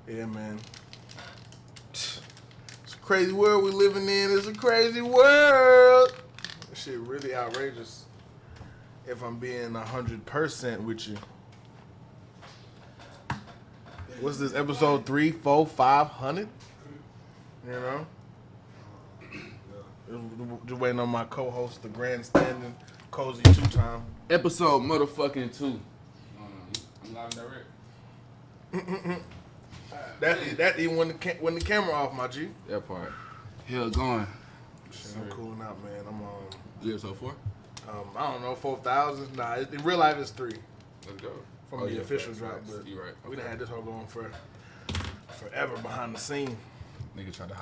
Yeah, man. It's a crazy world we living in. It's a crazy world. That shit really outrageous. If I'm being 100% with you. What's this, episode 3, 4, 500? You know? Just waiting on my co-host, the grandstanding Kozy 2-time. Episode motherfucking 2. I'm live and direct. That even when the camera off, my G. That part. Hell going. Shit, I'm cooling out, man. I'm on. You episode 4? I don't know, 4,000. Nah, in real life it's 3. Let's go. From the official drop, but you right. We done had this whole going for forever behind the scene. Nigga tried to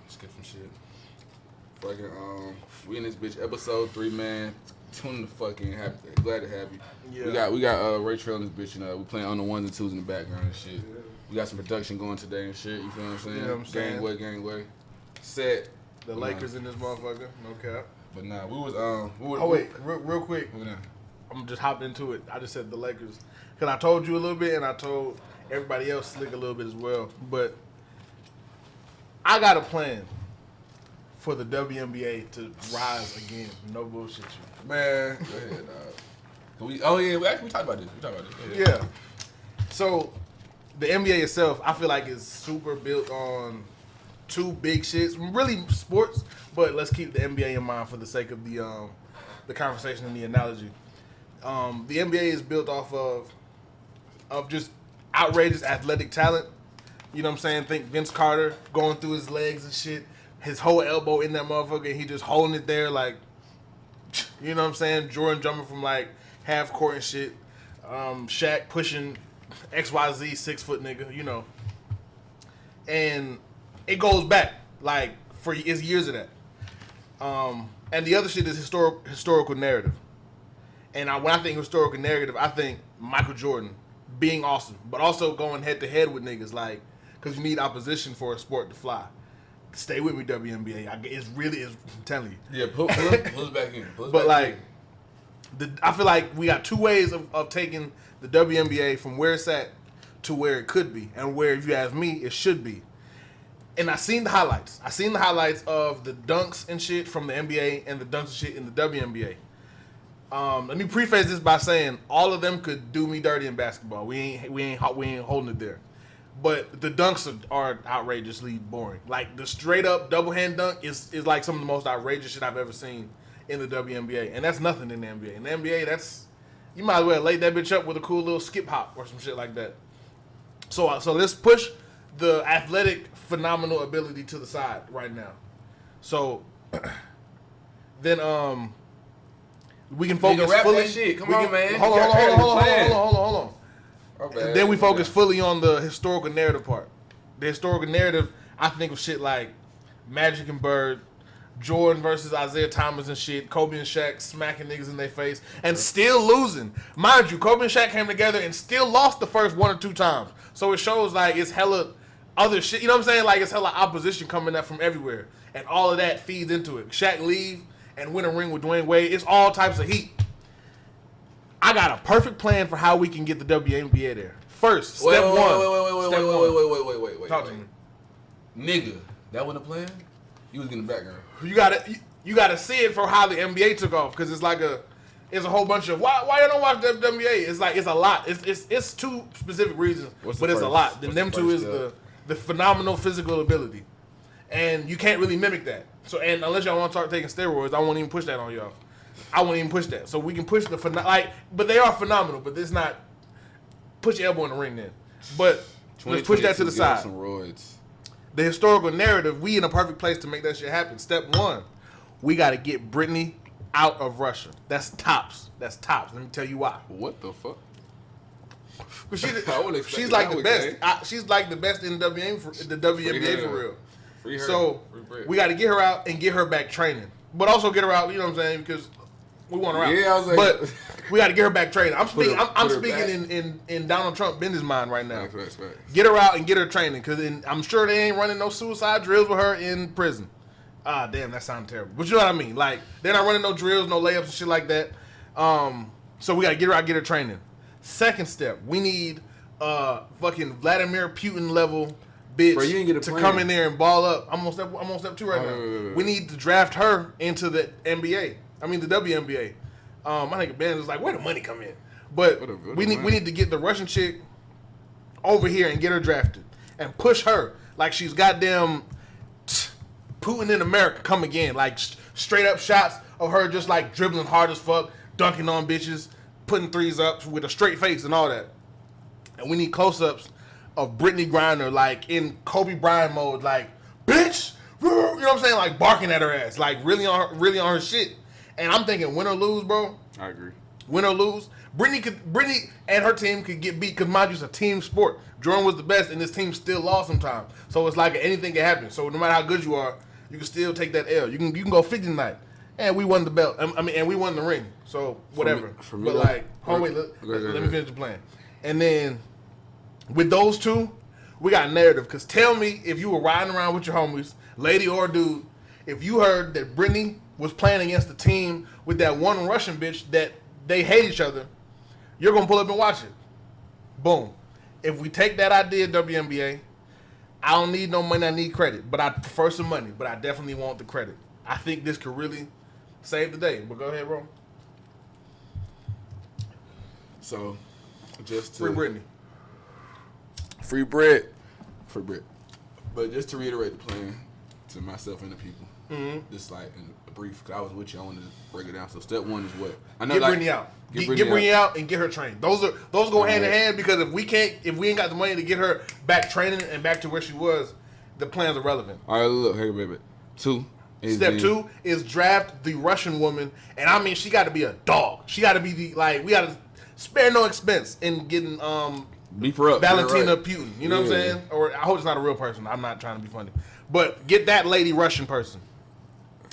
skip some shit. Fucking we in this bitch episode 3, man. Tune the fucking happy. Glad to have you. Yeah. We got Ray Trail in this bitch, and we playing on the 1s and 2s in the background and shit. Yeah. We got some production going today and shit. You feel what I'm saying? You know what I'm saying? Gangway. Set. The Lakers in this motherfucker. No cap. But nah, we was Oh wait, real quick. I'm just hopping into it. I just said the Lakers because I told you a little bit and I told everybody else slick a little bit as well. But I got a plan for the WNBA to rise again. No bullshit, you man. Go ahead, dog. We talked about this. Yeah. So the NBA itself, I feel like is super built on 2 big shits. Really sports, but let's keep the NBA in mind for the sake of the conversation and the analogy. The NBA is built off of just outrageous athletic talent. You know what I'm saying? Think Vince Carter going through his legs and shit. His whole elbow in that motherfucker and he just holding it there like, you know what I'm saying? Jordan jumping from like half court and shit. Shaq pushing XYZ 6-foot nigga, you know. And it goes back like for it's years of that. And the other shit is historical narrative. And when I think historical narrative, I think Michael Jordan being awesome, but also going head to head with niggas like, because you need opposition for a sport to fly. Stay with me, WNBA. It's really, I'm telling you. Yeah, pull us back in. But like, I feel like we got 2 ways of taking the WNBA from where it's at to where it could be, and where, if you ask me, it should be. And I seen the highlights. I seen the highlights of the dunks and shit from the NBA and the dunks and shit in the WNBA. Let me preface this by saying all of them could do me dirty in basketball. We ain't holding it there. But the dunks are outrageously boring. Like the straight up double hand dunk is like some of the most outrageous shit I've ever seen in the WNBA, and that's nothing in the NBA. In the NBA, that's you might as well lay that bitch up with a cool little skip hop or some shit like that. So let's push the athletic phenomenal ability to the side right now. So then we can focus fully. That shit. Come on, man. Hold on. Okay, and then we focus fully on the historical narrative part. The historical narrative, I think of shit like Magic and Bird, Jordan versus Isaiah Thomas and shit, Kobe and Shaq smacking niggas in their face and still losing. Mind you, Kobe and Shaq came together and still lost the first 1 or 2 times. So it shows like it's hella other shit. You know what I'm saying? Like it's hella opposition coming up from everywhere. And all of that feeds into it. Shaq leave and win a ring with Dwayne Wade. It's all types of heat. I got a perfect plan for how we can get the WNBA there. First, step one. Wait. Talk to me. Nigga, that wasn't a plan? You was getting the background. You gotta see it for how the NBA took off, because it's a whole bunch of why you don't watch the WNBA? It's a lot. It's 2 specific reasons, but it's a lot. Then them 2 is the phenomenal physical ability, and you can't really mimic that. So and unless y'all want to start taking steroids, I won't even push that on y'all. I won't even push that. So we can push but they are phenomenal. But it's not put your elbow in the ring then. But let's push that to the side. Some roids. The historical narrative, we in a perfect place to make that shit happen. Step 1, we got to get Britney out of Russia. That's tops. Let me tell you why. What the fuck? She's like the best. She's like the best in the WNBA for real. Free her. So we got to get her out and get her back training, but also get her out. You know what I'm saying? Because we want her out. Yeah, I was like, but we got to get her back training. I'm speaking in Donald Trump business mind right now. Facts. Get her out and get her training, because I'm sure they ain't running no suicide drills with her in prison. Ah, damn, that sounds terrible. But you know what I mean? Like, they're not running no drills, no layups and shit like that. So we got to get her out, get her training. Second step, we need fucking Vladimir Putin level bitch Bro, you ain't get a to plan. come in there and ball up. I'm on step 2 right now. Right. We need to draft her into the NBA. I mean the WNBA. I think Ben was like, where the money come in? But we need to get the Russian chick over here and get her drafted and push her like she's goddamn Putin in America. Come again, like straight up shots of her just like dribbling hard as fuck, dunking on bitches, putting threes up with a straight face and all that. And we need close-ups of Brittany Griner like in Kobe Bryant mode, like bitch, you know what I'm saying, like barking at her ass, like really on her shit. And I'm thinking, win or lose, bro. I agree. Win or lose, Brittany and her team could get beat because mind you, it's a team sport. Jordan was the best, and this team still lost sometimes. So it's like anything can happen. So no matter how good you are, you can still take that L. You can go 50 tonight, and we won the belt. And we won the ring. So whatever. For me, but like, let me finish the plan. And then with those two, we got narrative. Because tell me if you were riding around with your homies, lady or dude, if you heard that Brittany was playing against the team with that one Russian bitch that they hate each other, you're going to pull up and watch it. Boom. If we take that idea, WNBA, I don't need no money, I need credit. But I prefer some money, but I definitely want the credit. I think this could really save the day. But go ahead, bro. So, just to... Free Brittany. Free bread. Free bread. But just to reiterate the plan to myself and the people, just like in a brief, because I was with you, I wanted to break it down. So step 1 is what? I know, Get like, Brittany out. Get Brittany out and get her trained. Those go hand in hand because if we ain't got the money to get her back training and back to where she was, the plan's irrelevant. All right, look, hey, baby. 2. Step 2 is draft the Russian woman, and I mean she got to be a dog. She got to be we got to spare no expense in getting beef her up, Valentina Putin. You know what I'm saying? Or I hope it's not a real person. I'm not trying to be funny, but get that lady Russian person,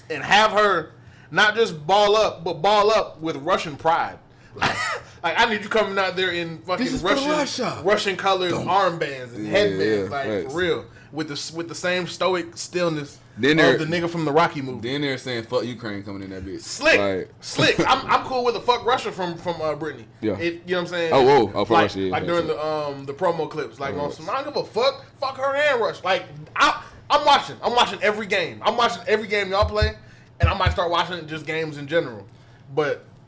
and have her not just ball up, but ball up with Russian pride. Like I need you coming out there in fucking Russian colored armbands and headbands, for real, with the same stoic stillness of the nigga from the Rocky movie. Then they're saying "fuck Ukraine" coming in that bitch. Slick. I'm cool with the "fuck Russia" from Brittany. Yeah, you know what I'm saying? For Russia, yeah, like during the promo clips, like on some, I don't give a fuck her and Russia. Like I'm watching every game. I'm watching every game y'all play, and I might start watching just games in general.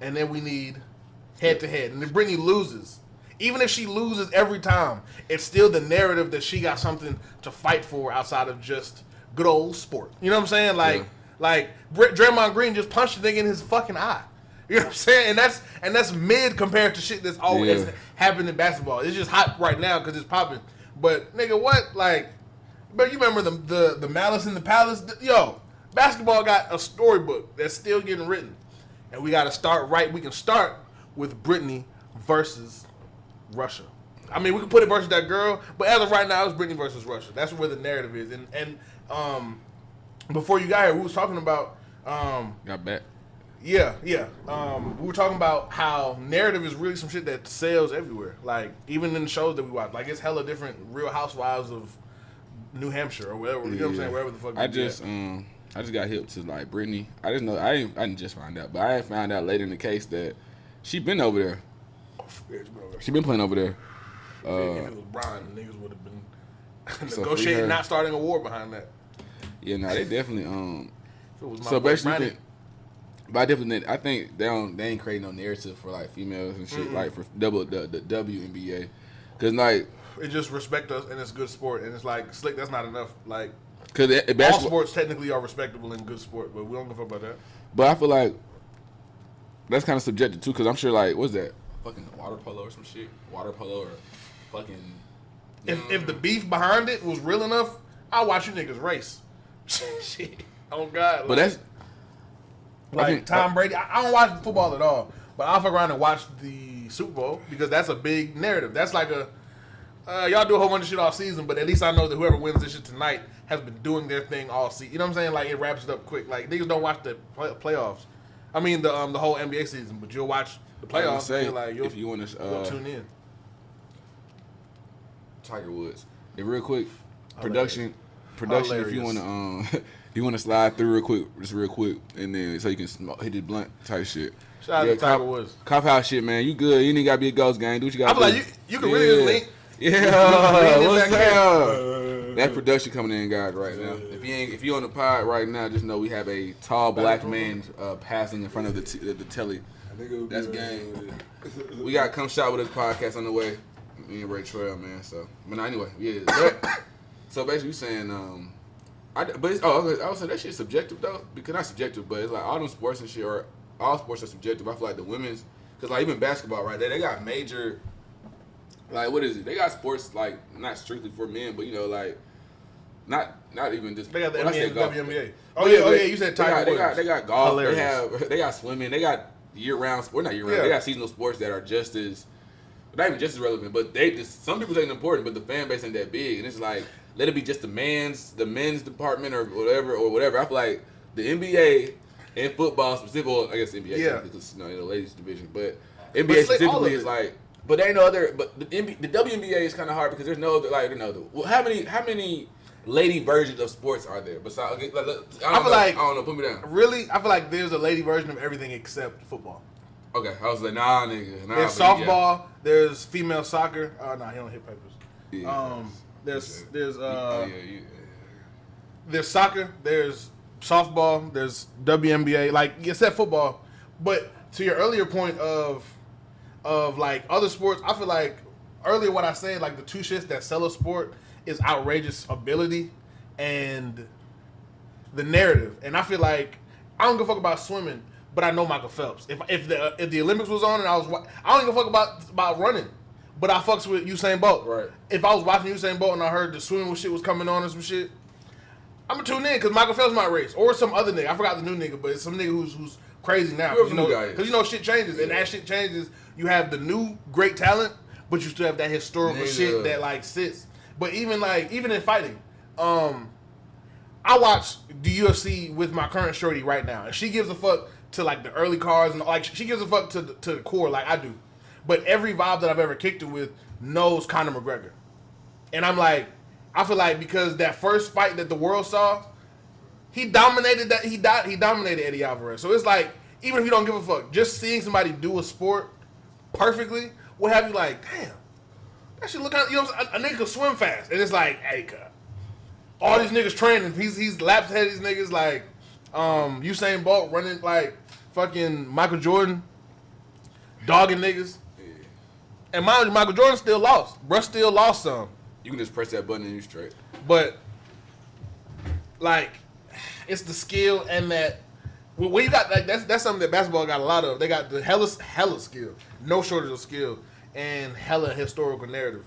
And then we need head to head. And if Brittany loses, even if she loses every time, it's still the narrative that she got something to fight for outside of just good old sport. You know what I'm saying? Like Draymond Green just punched a nigga in his fucking eye. You know what I'm saying? And that's mid compared to shit that's always happened in basketball. It's just hot right now because it's popping. But nigga, what? Like, but you remember the Malice in the Palace? Yo, basketball got a storybook that's still getting written, and we got to start right. We can start with Brittany versus Russia. I mean, we can put it versus that girl, but as of right now, it's Brittany versus Russia. That's where the narrative is. And before you got here, we was talking about got back. Yeah. We were talking about how narrative is really some shit that sells everywhere. Like even in the shows that we watch, like it's hella different. Real Housewives of New Hampshire or whatever. You know what I'm saying? Wherever the fuck. I just got hip to like Brittany. I just know I didn't just find out, but I found out later in the case that she been over there. She been playing over there. If it was Brian, the niggas would have been negotiating not starting a war behind that. Yeah, no, they definitely If it was my so basically, Brian, but I definitely I think they ain't creating no narrative for like females and shit like for the WNBA, cause like it just respect us and it's good sport and it's like slick. That's not enough. Like cause all sports technically are respectable and good sport, but we don't give a fuck about that. But I feel like that's kind of subjective too, cause I'm sure like what's that fucking water polo or some shit, water polo or fucking. If the beef behind it was real enough, I'll watch you niggas race. Shit. Oh God. But that's like Tom Brady. I don't watch football at all, but I'll fuck around and watch the Super Bowl because that's a big narrative. That's like y'all do a whole bunch of shit all season, but at least I know that whoever wins this shit tonight has been doing their thing all season. You know what I'm saying? Like it wraps it up quick. Like niggas don't watch the playoffs. I mean the whole NBA season, but you'll watch the playoffs. If you want to tune in. Tiger Woods. Real quick, production. Hilarious. If you want to you want to slide through real quick, and then so you can hit this blunt type shit. Shout out to Tiger Woods. Coughouse shit, man. You good? You ain't gotta be a ghost gang. Do what you gotta do. I feel like you can really just link. Yeah, what's up? That production coming in, guys, right now. If you on the pod right now, just know we have a tall black man passing in front of the telly. That's game. We got Come Shot with us podcast on the way. Me and Ray Trail, man. So, but anyway, yeah. So basically, you saying, I was saying that shit's subjective though, because not subjective, but it's like all them sports and shit, or all sports are subjective. I feel like the women's, because like even basketball, right? They got major. Like, what is it? They got sports, like, not strictly for men, but, you know, like, not even just... They got the NBA and WNBA. Oh, yeah, you said Tiger Woods. They got golf. They got swimming. They got year-round sports. Not year-round. Yeah. They got seasonal sports that are just as... Not even just as relevant, but they just... Some people say it's important, but the fan base ain't that big. And it's like, let it be just the men's department or whatever. I feel like the NBA and football specifically... Well, I guess the NBA, because, you know, the ladies division. But NBA specifically is like... But there ain't no other. But the WNBA is kind of hard because there's no other. Like, well, how many lady versions of sports are there? Besides, I don't know. Put me down. Really, I feel like there's a lady version of everything except football. Okay, I was like, nah, nigga. Nah, there's softball. Yeah. There's female soccer. Oh no, he don't hit papers. Yeah, there's soccer. There's softball. There's WNBA. Like, except football. But to your earlier point of like other sports, I feel like earlier what I said, like the two shits that sell a sport is outrageous ability and the narrative. And I feel like I don't give a fuck about swimming, but I know Michael Phelps. If the Olympics was on and I don't give a fuck about running, but I fucks with Usain Bolt. Right. If I was watching Usain Bolt and I heard the swimming shit was coming on and some shit, I'm gonna tune in because Michael Phelps might race or some other nigga. I forgot the new nigga, but it's some nigga who's crazy now. Because you know shit changes, and that shit changes. You have the new great talent, but you still have that historical shit that like sits. But even in fighting, I watch the UFC with my current shorty right now, and she gives a fuck to like the early cards and like she gives a fuck to the core like I do. But every vibe that I've ever kicked it with knows Conor McGregor, and I'm like, I feel like because that first fight that the world saw, he dominated that he dominated Eddie Alvarez. So it's like even if you don't give a fuck, just seeing somebody do a sport perfectly will have you like, damn, that shit look out. You know, a nigga can swim fast, and it's like, hey, all these niggas training. He's laps ahead of these niggas like Usain Bolt running like fucking Michael Jordan, dogging niggas. Yeah. And mind you, Michael Jordan still lost. Bruh still lost some. You can just press that button and you straight. But like, it's the skill and that. When you got like that's something that basketball got a lot of. They got the hella skill, no shortage of skill, and hella historical narrative.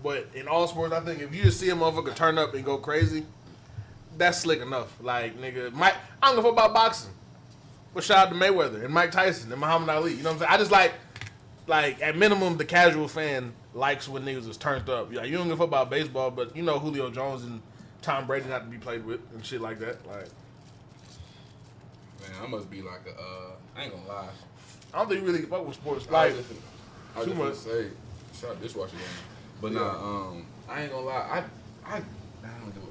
But in all sports, I think if you just see a motherfucker turn up and go crazy, that's slick enough. Like nigga, I don't give a fuck about boxing, but shout out to Mayweather and Mike Tyson and Muhammad Ali. You know what I'm saying? I just like at minimum the casual fan likes when niggas is turned up. Yeah, you don't give a fuck about baseball, but you know Julio Jones and Tom Brady not to be played with and shit like that. Like. Man, I must be like I ain't gonna lie. I don't think you really fuck with sports. Like, I just want to say, shout out dishwasher game. But I ain't gonna lie.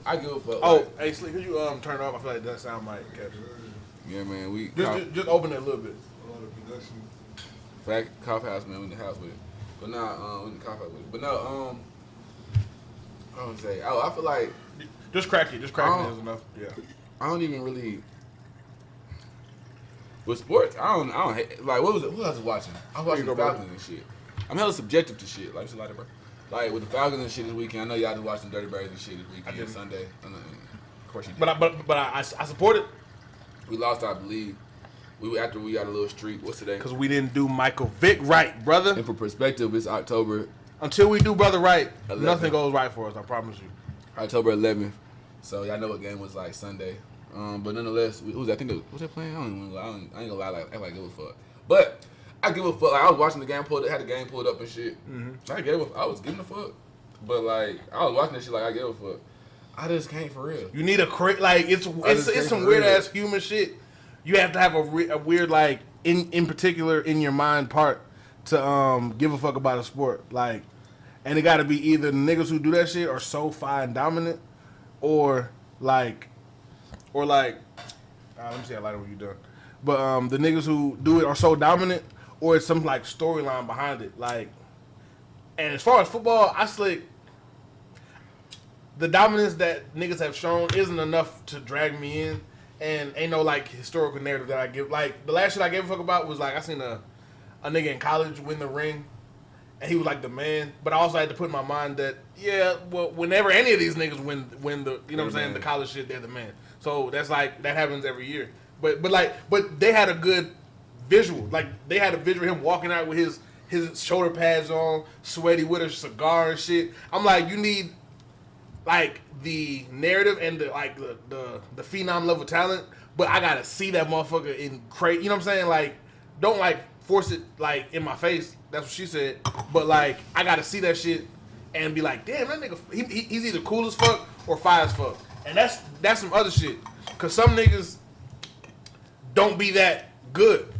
I give a fuck. Oh, like, hey, Slick, could you turn it off? I feel like that sound might catch it. Yeah, man. We just open it a little bit. A lot of production. Fact, Coughouse, man. We in the house with it. But nah, we in the Coughouse with it. But no, I don't say. I feel like just crack it. Just crack it is enough. Yeah. I don't even really. With sports, I don't hate, like, what was it? Who else was watching? I was watching the Falcons and shit. I'm hella subjective to shit. Like with the Falcons and shit this weekend, I know y'all just watching Dirty Birds and shit this weekend, Sunday. Of course you did. But I support it. We lost, I believe. After we got a little streak. What's today? Because we didn't do Michael Vick right, brother. And for perspective, it's October. Until we do brother right, 11th. Nothing goes right for us, I promise you. October 11th. So y'all know what game was like Sunday. But nonetheless, was they playing? I ain't gonna lie, like I give a fuck. But I give a fuck. Like, I was watching the game had the game pulled up and shit. Mm-hmm. I was giving a fuck. But like I was watching that shit like I give a fuck. I just can't for real. You need it's some weird ass human shit. You have to have a weird like in particular in your mind part to give a fuck about a sport like, and it got to be either the niggas who do that shit are so fine dominant, or like. Let me see how lighter when you done. But the niggas who do it are so dominant, or it's some like storyline behind it. Like, And as far as football, the dominance that niggas have shown isn't enough to drag me in. And ain't no like historical narrative that I give. Like the last shit I gave a fuck about was like I seen a nigga in college win the ring, and he was like the man. But I also had to put in my mind that well, whenever any of these niggas win the you know what I'm saying, the college shit, they're the man. So that's like that happens every year. But they had a good visual. Like they had a visual of him walking out with his shoulder pads on, sweaty with a cigar and shit. I'm like, you need like the narrative and the phenom level talent, but I gotta see that motherfucker in crazy. You know what I'm saying? Like, don't like force it like in my face. That's what she said. But like, I gotta see that shit and be like, damn, that nigga, he's either cool as fuck or fire as fuck. And that's some other shit. Cause some niggas don't be that good,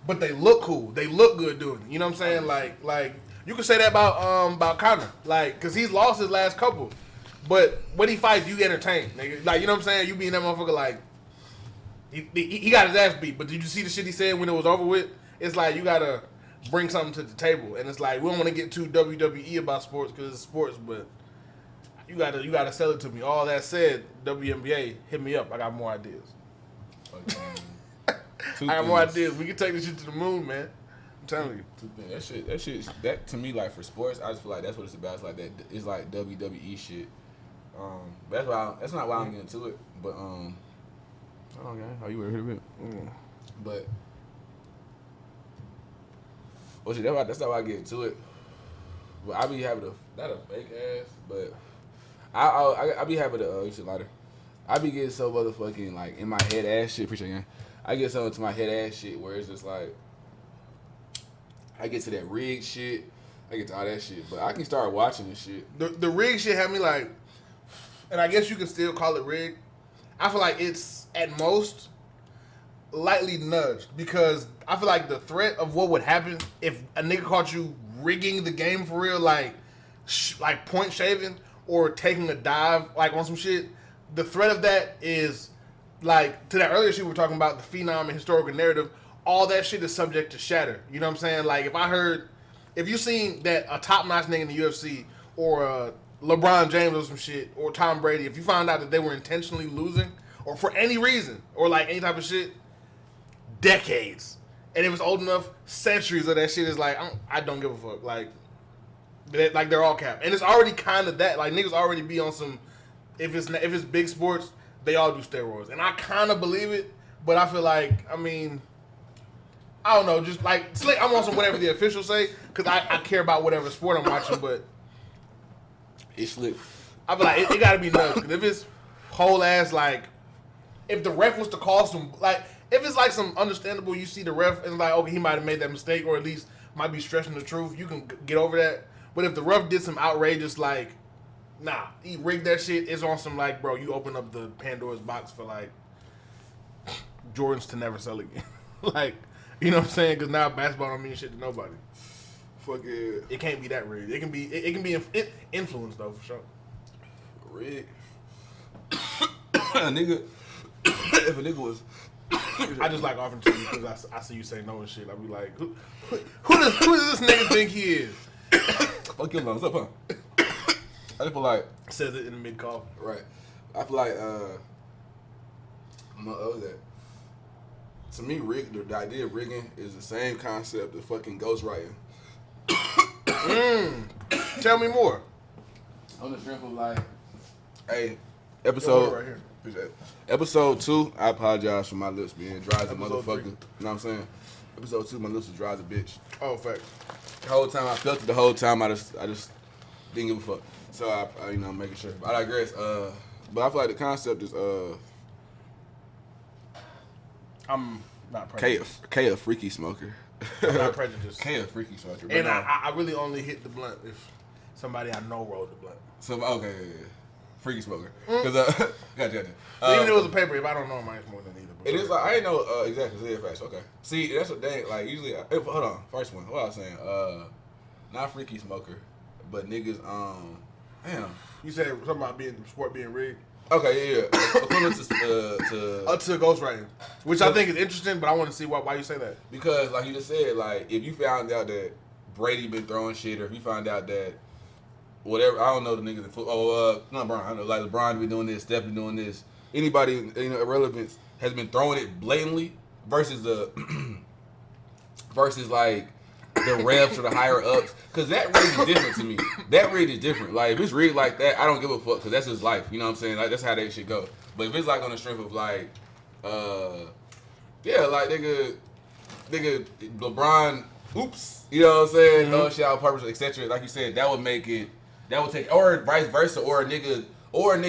but they look cool. They look good doing it. You know what I'm saying? Like you can say that about Conor. Like, cause he's lost his last couple. But when he fights, you entertain, nigga. Like, you know what I'm saying? You be in that motherfucker like, he got his ass beat. But did you see the shit he said when it was over with? It's like, you gotta bring something to the table. And it's like, we don't want to get too WWE about sports because it's sports, but you gotta sell it to me. All that said, WNBA, hit me up. I got more ideas. I got more ideas. We can take this shit to the moon, man. I'm telling you. That to me, like for sports, I just feel like that's what it's about. It's like that. It's like WWE shit. That's not why I'm getting into it. But okay, how you ever hear of it? But shit, that's not why I get into it. But I be having not a fake ass, but I be having you should lighter. I be getting so motherfucking like in my head ass shit. Appreciate it. I get so into my head ass shit where it's just like I get to that rig shit. I get to all that shit, but I can start watching this shit. The rig shit had me like, and I guess you can still call it rig. I feel like it's at most lightly nudged because I feel like the threat of what would happen if a nigga caught you rigging the game for real, like point shaving or taking a dive like on some shit. The threat of that is like to that earlier shit we were talking about, the phenom and historical narrative. All that shit is subject to shatter. You know what I'm saying? Like if you seen that a top notch nigga in the UFC or LeBron James or some shit or Tom Brady, if you found out that they were intentionally losing or for any reason or like any type of shit, decades, and it was old enough, centuries of that shit is like I don't give a fuck. Like they're all cap, and it's already kind of that. Like niggas already be on some. If it's big sports, they all do steroids, and I kind of believe it, but I feel like I don't know, just like Slick, I'm on some whatever the officials say, because I care about whatever sport I'm watching, but it's Slick. I feel like it gotta be nuts. Because if it's whole ass, like, if the ref was to call some, like, if it's like some understandable, you see the ref and like, okay, he might have made that mistake, or at least might be stretching the truth, you can get over that. But if the ref did some outrageous, like, nah, he rigged that shit, it's on some, like, bro, you open up the Pandora's box for, like, Jordans to never sell again. Like, you know what I'm saying? Because now basketball don't mean shit to nobody. Fuck yeah. It can't be that rigged. It can be influenced though, for sure. Rigged. Nigga, if a nigga was, I just like offering to you because I see you say no and shit. I be like, who does this nigga think he is? Fuck your lungs up, huh? I just feel like says it in the mid call. Right. I feel like that. To me, the idea of rigging is the same concept of fucking ghostwriting. Tell me more. On the strength of like, hey, episode right here. Appreciate it. Episode 2, I apologize for my lips being dry as a motherfucker. 3. You know what I'm saying? Episode 2, my lips was dry as a bitch. Oh, facts. The whole time I felt it. The whole time I just didn't give a fuck. So I making sure. But I digress. But I feel like the concept is I'm not prejudiced. K a freaky smoker. I'm not prejudiced. K a freaky smoker. And I really only hit the blunt if somebody I know rolled the blunt. So okay, yeah. Freaky smoker. Cause gotcha. Even if it was a paper, if I don't know him, I ain't smoking that either. It is like I ain't know exactly. Say it fast. Okay. See, that's what they like. Usually, hold on. First one. What I was saying. Not freaky smoker, but niggas. Damn. You said something about sport being rigged. Okay, yeah. Equivalent to ghostwriting, which I think is interesting, but I want to see why you say that. Because, like you just said, like if you found out that Brady been throwing shit, or if you find out that whatever, I don't know the niggas in football. Not LeBron. I know like LeBron be doing this, Steph be doing this. Anybody irrelevance has been throwing it blatantly versus the versus like the refs or the higher ups, because that rig is different to me. That rig is different. Like if it's rigged like that, I don't give a fuck because that's his life. You know what I'm saying? Like that's how that shit go. But if it's like on the strength of like, yeah, like nigga, LeBron, oops, you know what I'm saying? No shit out purpose, etc. Like you said, that would make it. That would take, or vice versa, or a nigga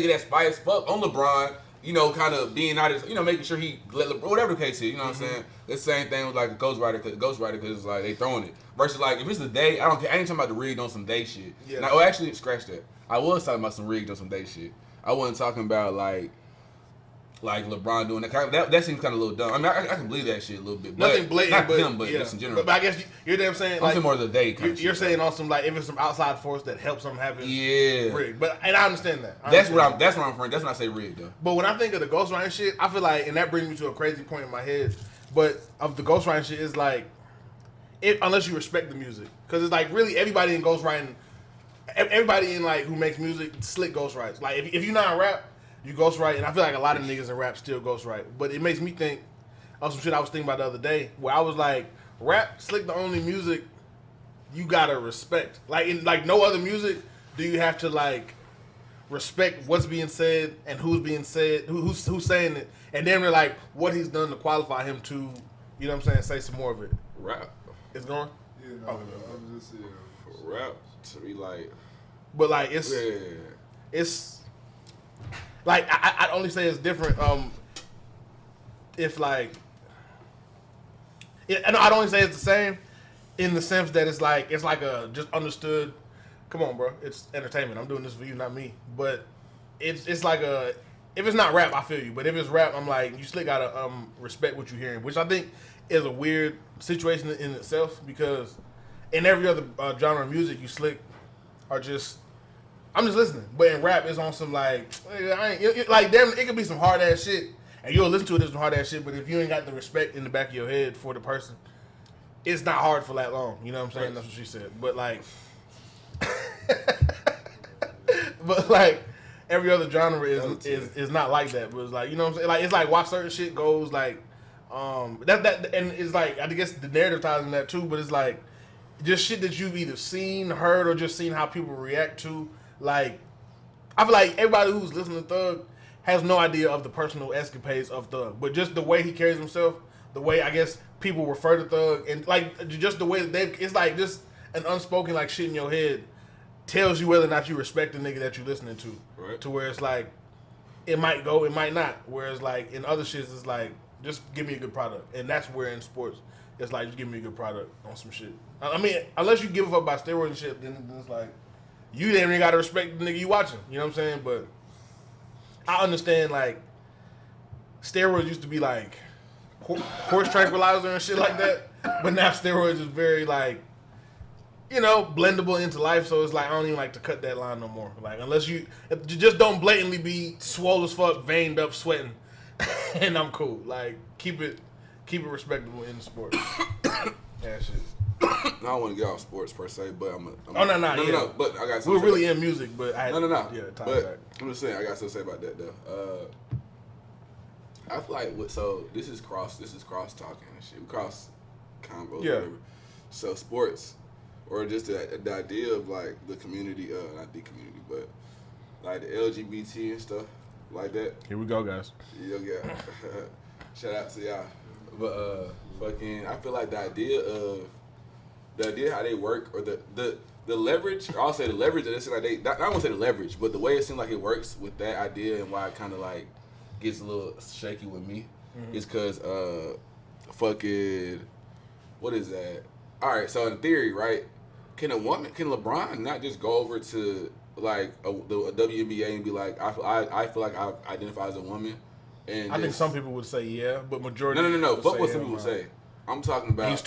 that's biased fuck on LeBron. You know, kind of being out, making sure he let LeBron, whatever the case is. You know what I'm saying? The same thing with like a ghostwriter, because it's like they throwing it. Versus like if it's the day, I don't care. I ain't talking about the rigged on some day shit. Yeah. Now, actually, scratch that. I was talking about some rigged on some day shit. I wasn't talking about like LeBron doing that. That seems kind of a little dumb. I mean, I can believe that shit a little bit. Nothing blatant, not him, but just in general. But I guess you're damn saying like more of the day kind of shit. You're saying on some like if it's some outside force that helps them have it rigged. But and I understand that. That's what I'm referring. That's when I say rigged though. But when I think of the ghostwriting shit, I feel like, and that brings me to a crazy point in my head. But of the ghostwriting shit is like, unless you respect the music, because it's like really everybody in ghostwriting, everybody in like who makes music slick ghostwrites. Like if you're not a rap, you ghostwrite, and I feel like a lot of niggas in rap still ghostwrite. But it makes me think of some shit I was thinking about the other day, where I was like, rap slick the only music you gotta respect. Like in like no other music do you have to like respect what's being said and who's being said, who's saying it, and then they're like what he's done to qualify him to, you know what I'm saying, say some more of it. Rap. It's going? Yeah, no, I'm just rap to be like, but like it's like I'd only say it's different. If like, I'd only say it's the same in the sense that it's like a just understood. Come on, bro, it's entertainment. I'm doing this for you, not me. But it's like a, if it's not rap, I feel you. But if it's rap, I'm like, you still gotta respect what you're hearing, which I think is a weird situation in itself, because in every other genre of music, you slick are just, I'm just listening. But in rap, it's on some like, like damn, it could be some hard ass shit, and you'll listen to it as some hard ass shit. But if you ain't got the respect in the back of your head for the person, it's not hard for that long. You know what I'm saying? Right. That's what she said. But like, but like every other genre is not like that. But it's like, you know what I'm saying? Like it's like why certain shit goes like, that and it's like, I guess the narrative ties in that too. But it's like just shit that you've either seen, heard, or just seen how people react to. Like, I feel like everybody who's listening to Thug has no idea of the personal escapades of Thug, but just the way he carries himself, the way I guess people refer to Thug, and like just the way that it's like just an unspoken like shit in your head tells you whether or not you respect the nigga that you're listening to. Right. To where it's like, it might go, it might not. Whereas like in other shits, it's like, just give me a good product. And that's where in sports, it's like, just give me a good product on some shit. I mean, unless you give a fuck about steroids and shit, then it's like, you didn't even gotta respect the nigga you watching. You know what I'm saying? But I understand, like, steroids used to be like horse tranquilizer and shit like that. But now steroids is very like, you know, blendable into life. So it's like, I don't even like to cut that line no more. Like, unless you just don't blatantly be swole as fuck, veined up, sweating, and I'm cool. Like, keep it respectable in the sport. Yeah, shit. I don't want to get off sports per se, but I'm no. But I got. We're really in music, but no. Yeah, but I'm just saying, I got something to say about that though. I feel like so this is cross talking and shit. We cross combos, yeah. Whatever. So sports, or just the idea of like the community, not the community, but like the LGBT and stuff like that. Here we go, guys. Yeah. Shout out to y'all. But fucking, I feel like the idea how they work, or the leverage, or I'll say the leverage, and it's like I won't say the leverage, but the way it seems like it works with that idea, and why it kind of like gets a little shaky with me, is because fucking, what is that? All right, so in theory, right, can LeBron not just go over to like a WNBA and be like, I feel like I identify as a woman? And I think some people would say yeah, but majority. No. Fuck what some people say. I'm talking about he's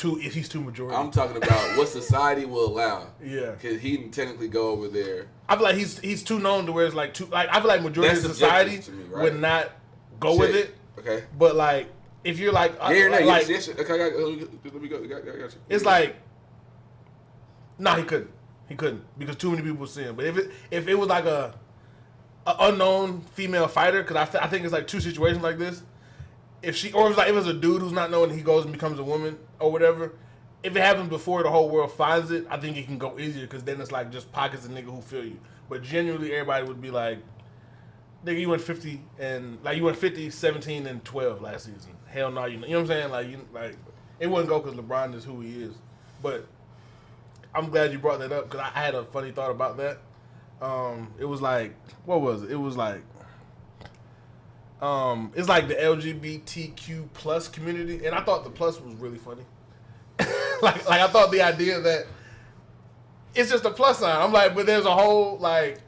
too majority. I'm talking about what society will allow. Yeah, because he can technically go over there. I feel like he's too known to where it's like too, like I feel like majority of society me, right? Would not go with it. Okay, but like if you're like yes. Okay, let me go. Got you. It's like Nah, he couldn't. He couldn't because too many people were seeing. But if it was like a unknown female fighter, because I think it's like two situations like this. If it was a dude who's not known and he goes and becomes a woman or whatever. If it happens before the whole world finds it, I think it can go easier because then it's like just pockets of nigga who feel you. But genuinely, everybody would be like, nigga, you went 50 and like you went 50, 17, and 12 last season. Hell no, you know what I'm saying? Like it wouldn't go because LeBron is who he is. But I'm glad you brought that up because I had a funny thought about that. It was like, what was it? It was like, it's like the LGBTQ plus community, and I thought the plus was really funny. like I thought the idea that it's just a plus sign. I'm like, but there's a whole like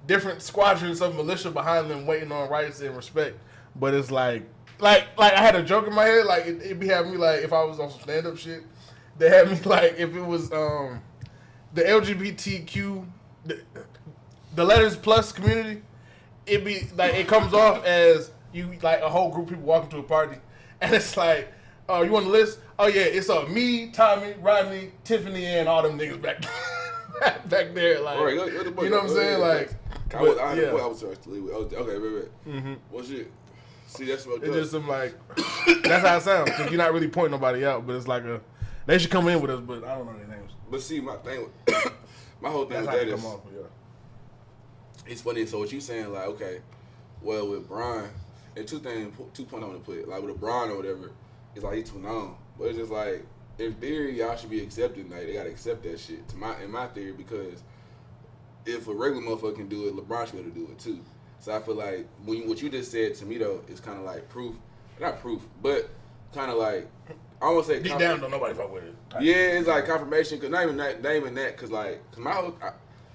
different squadrons of militia behind them waiting on rights and respect. But it's like I had a joke in my head, like it'd be having me like if I was on some stand up shit, they had me like if it was the LGBTQ the letters plus community, it'd be like it comes off as you like a whole group of people walking to a party and it's like, oh, you want the list? Oh yeah, it's me, Tommy, Rodney, Tiffany, and all them niggas back there. Like, right, you know what I'm saying? Like, I was actually okay, wait. Mm-hmm. Well, shit. See, that's what it's just some like that's how it sounds. Cause you're not really pointing nobody out, but it's like they should come in with us, but I don't know their names. But see, my whole thing with that is it's funny. So what you saying? Like, okay, well with Brian, and two points I want to put like with LeBron or whatever. It's like he's too known, but it's just like in theory y'all should be accepting. Like they gotta accept that shit. In my theory, because if a regular motherfucker can do it, LeBron should be able to do it too. So I feel like what you just said to me though is kind of like proof, not proof, but kind of like I almost say deep down don't nobody fuck with it. Yeah, it's like confirmation because not even that, because like my whole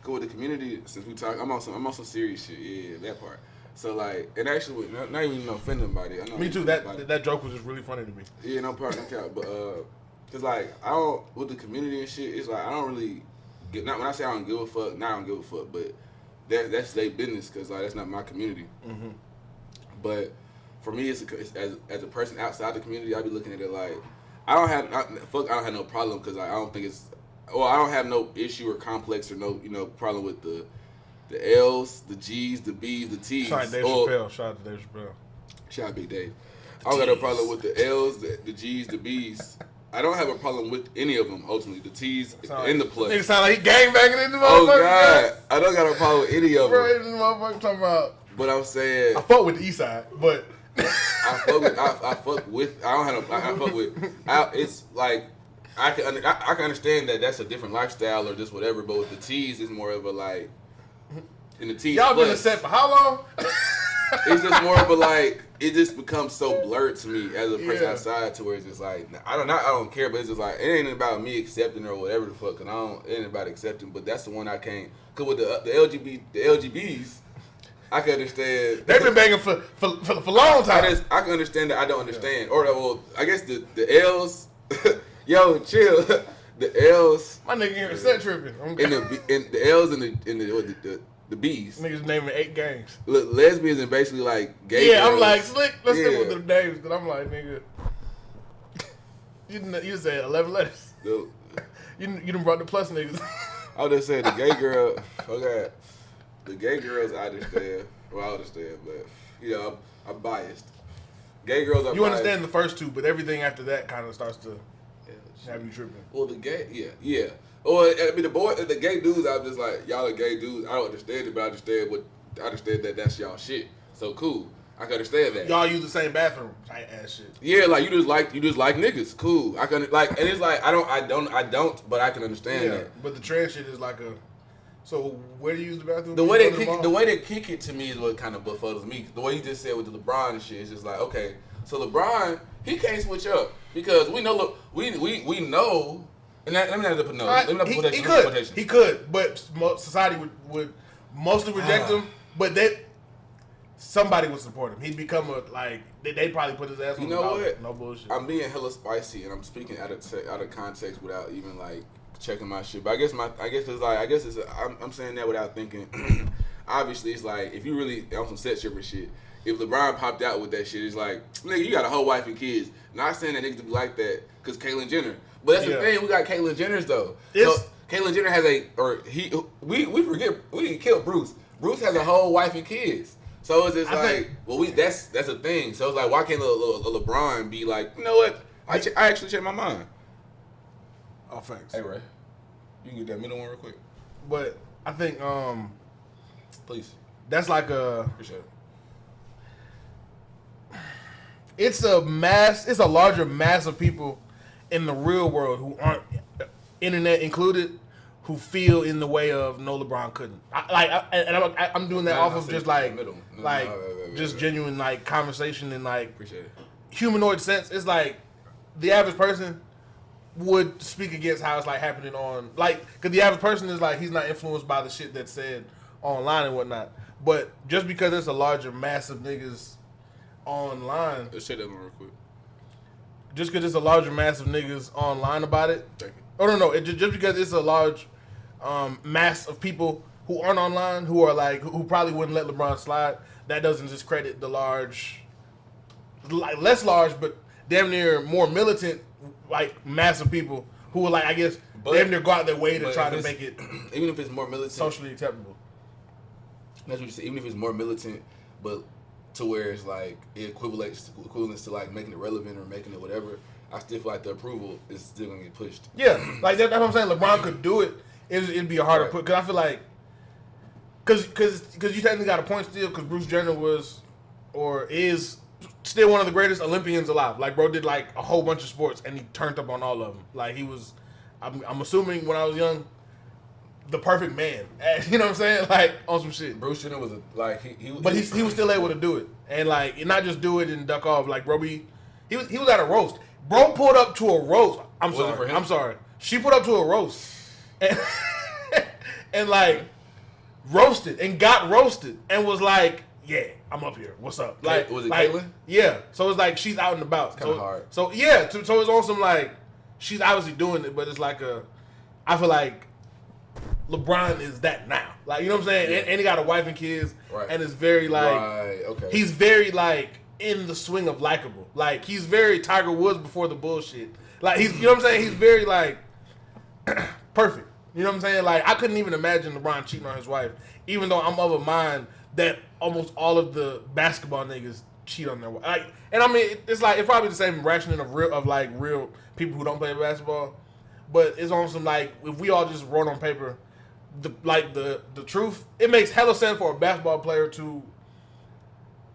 go with the community since we talk. I'm on some serious shit. Yeah, that part. So like, and actually, not even offending nobody. I know me too. That joke was just really funny to me. Yeah, no part, no count. But cause like I don't with the community and shit. It's like I don't really get. Not when I say I don't give a fuck. Now I don't give a fuck. But that's their business because like that's not my community. Mm-hmm. But for me, it's as a person outside the community, I be looking at it like I don't have no problem because I don't think it's. Well, I don't have no issue or complex or no problem with the L's, the G's, the B's, the T's. Shout out Dave Chappelle. Shout out to Dave Chappelle. Shout out Big Dave. I don't got no problem with the L's, the G's, the B's. I don't have a problem with any of them, ultimately. The T's and the plus. Nigga sound like he gangbanging in the motherfucker. Oh, God. I don't got a problem with any of them. Bro, this motherfucker talking about. But I'm saying. I fuck with the east side, but. I fuck with. It's like. I can understand that that's a different lifestyle or just whatever, but with the T's, it's more of a like. In the T's, y'all been set for how long? It's just more of a like. It just becomes so blurred to me as a person outside to where it's just like I don't care, but it's just like it ain't about me accepting or whatever the fuck. Cause it ain't about accepting, but that's the one I can't. Cause with the LGBs, I can understand. They've been banging for a long time. I can understand that I don't understand, or well, I guess the L's. Yo, chill. The L's. My nigga here set tripping. In the L's and the B's. Niggas naming 8 gangs. Look, lesbians and basically like gay. Yeah, girls. I'm like slick. Let's stick with the names, cause I'm like nigga. You said 11 letters. You done brought the plus niggas. I was just saying the gay girl. Okay, the gay girls I understand. Well, I understand, but I'm biased. Gay girls are. You understand the first two, but everything after that kind of starts to have you tripping. Well, the gay, yeah. Or I mean, the gay dudes. I'm just like y'all are gay dudes. I don't understand it, but I understand that that's y'all shit. So cool. I can understand that. Y'all use the same bathroom. Tight ass shit. Yeah, like you just like niggas. Cool. I can like, and it's like I don't, but I can understand that. But the trans shit is like a. So where do you use the bathroom? The way they kick it to me is what kind of befuddles me. The way you just said with the LeBron and shit is just like, okay, so LeBron he can't switch up because we know we know. And let me not put no. Let me not put that. He could, but society would mostly reject him. But somebody would support him. He'd become they'd probably put his ass on You know what? No bullshit. I'm being hella spicy and I'm speaking out of context without even like checking my shit. But I guess I'm saying that without thinking. Obviously, it's like if you really on some set stripper shit. If LeBron popped out with that shit, it's like, nigga, you got a whole wife and kids. Not saying that niggas to be like that because Caitlyn Jenner. But that's the thing, we got Caitlyn Jenners though. Caitlyn Jenner has we forget we killed Bruce. Bruce has a whole wife and kids. So it's just that's a thing. So it's like, why can't LeBron be like, you know what? I actually changed my mind. Oh, thanks. Hey Ray, you can get that middle one real quick. But I think Please. that's like Appreciate it. it's a larger mass of people in the real world who aren't internet included, who feel in the way of no, LeBron couldn't. I'm doing that off of just just genuine like conversation and like Appreciate it. humanoid sense. It's like the average person would speak against how it's like happening on because the average person is like, he's not influenced by the shit that's said online and whatnot. But just because there's a larger mass of niggas online, Let's say that one real quick. just because there's a larger mass of niggas online about it. Thank you. Oh no, just because it's a large mass of people who aren't online, who are like, who probably wouldn't let LeBron slide, that doesn't discredit the large, like less large, but damn near more militant, like mass of people who will like, I guess, damn near go out their way to try to make it even if it's more militant, socially acceptable. That's what you say. Even if it's more militant, but to where it's like it equivalents to like making it relevant or making it whatever, I still feel like the approval is still gonna get pushed. Yeah, like that's what I'm saying. LeBron could do it. It'd be a harder put, because I feel like because you technically got a point still, because Bruce Jenner was or is still one of the greatest Olympians alive. Like, bro did like a whole bunch of sports and he turned up on all of them. Like, he was, I'm assuming when I was young, the perfect man. You know what I'm saying? Like, on some shit. Bruce Jenner was he was still able to do it, and like not just do it and duck off. Like, bro, he was at a roast. Bro pulled up to a roast. I'm sorry. She put up to a roast, and like roasted and got roasted and was like, yeah, I'm up here. What's up? Like, was it like, Caitlyn? Yeah. So it's like she's out and about. It's kind of hard. So yeah. So it's on some like, she's obviously doing it, but it's like I feel like LeBron is that now. Like, you know what I'm saying? Yeah. And he got a wife and kids. Right. And it's very like, okay. He's very like in the swing of likable. Like, he's very Tiger Woods before the bullshit. Like, he's, you know what I'm saying? He's very like perfect. You know what I'm saying? Like, I couldn't even imagine LeBron cheating on his wife, even though I'm of a mind that almost all of the basketball niggas cheat on their wife. Like, and I mean, it's like, it's probably the same rationing of real people who don't play basketball, but it's on some like, if we all just wrote on paper the truth, it makes hella sense for a basketball player to